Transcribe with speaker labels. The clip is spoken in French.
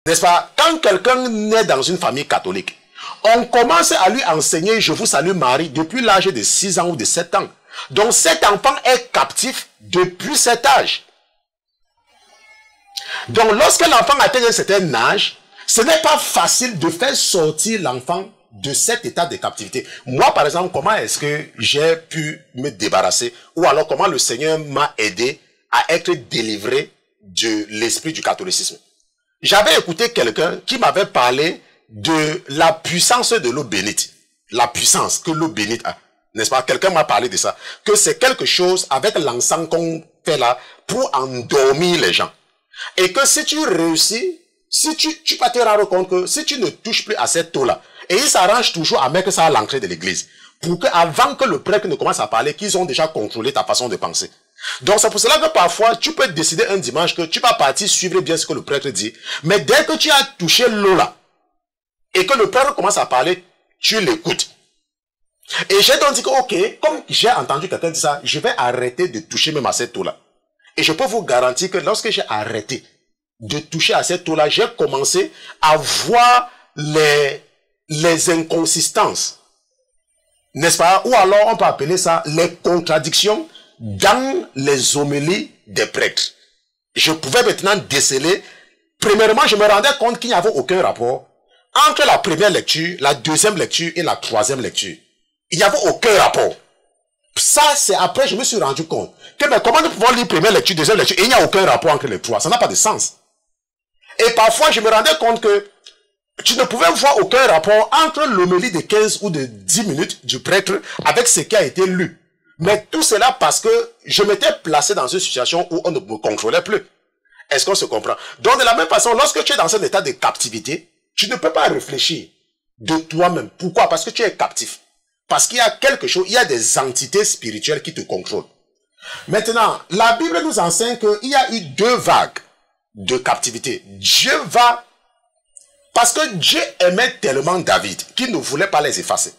Speaker 1: N'est-ce pas? Quand quelqu'un naît dans une famille catholique, on commence à lui enseigner « Je vous salue Marie » depuis l'âge de 6 ans ou de 7 ans. Donc cet enfant est captif depuis cet âge. Donc lorsque l'enfant atteint un certain âge, ce n'est pas facile de faire sortir l'enfant de cet état de captivité. Moi, par exemple, comment est-ce que j'ai pu me débarrasser, ou alors comment le Seigneur m'a aidé à être délivré de l'esprit du catholicisme? J'avais écouté quelqu'un qui m'avait parlé de la puissance de l'eau bénite. La puissance que l'eau bénite a. N'est-ce pas? Quelqu'un m'a parlé de ça. Que c'est quelque chose avec l'encens qu'on fait là pour endormir les gens. Et que si tu réussis, si tu vas te rendre compte que si tu ne touches plus à cette eau là, et ils s'arrangent toujours à mettre ça à l'entrée de l'église, pour que avant que le prêtre ne commence à parler, qu'ils ont déjà contrôlé ta façon de penser. Donc c'est pour cela que parfois, tu peux décider un dimanche que tu vas partir suivre bien ce que le prêtre dit, mais dès que tu as touché l'eau là, et que le prêtre commence à parler, tu l'écoutes. Et j'ai donc dit que, ok, comme j'ai entendu quelqu'un dire ça, je vais arrêter de toucher même à cette eau là. Et je peux vous garantir que lorsque j'ai arrêté de toucher à cette eau là, j'ai commencé à voir les inconsistances. N'est-ce pas? Ou alors on peut appeler ça les contradictions dans les homélies des prêtres. Je pouvais maintenant déceler. Premièrement, je me rendais compte qu'il n'y avait aucun rapport entre la première lecture, la deuxième lecture et la troisième lecture. Il n'y avait aucun rapport. Ça, c'est après je me suis rendu compte que mais comment nous pouvons lire première lecture, deuxième lecture, et il n'y a aucun rapport entre les trois. Ça n'a pas de sens. Et parfois, je me rendais compte que tu ne pouvais voir aucun rapport entre l'homélie de 15 ou de 10 minutes du prêtre avec ce qui a été lu. Mais tout cela parce que je m'étais placé dans une situation où on ne me contrôlait plus. Est-ce qu'on se comprend? Donc de la même façon, lorsque tu es dans un état de captivité, tu ne peux pas réfléchir de toi-même. Pourquoi? Parce que tu es captif. Parce qu'il y a quelque chose, il y a des entités spirituelles qui te contrôlent. Maintenant, la Bible nous enseigne qu'il y a eu 2 vagues de captivité. Dieu va, parce que Dieu aimait tellement David qu'il ne voulait pas les effacer.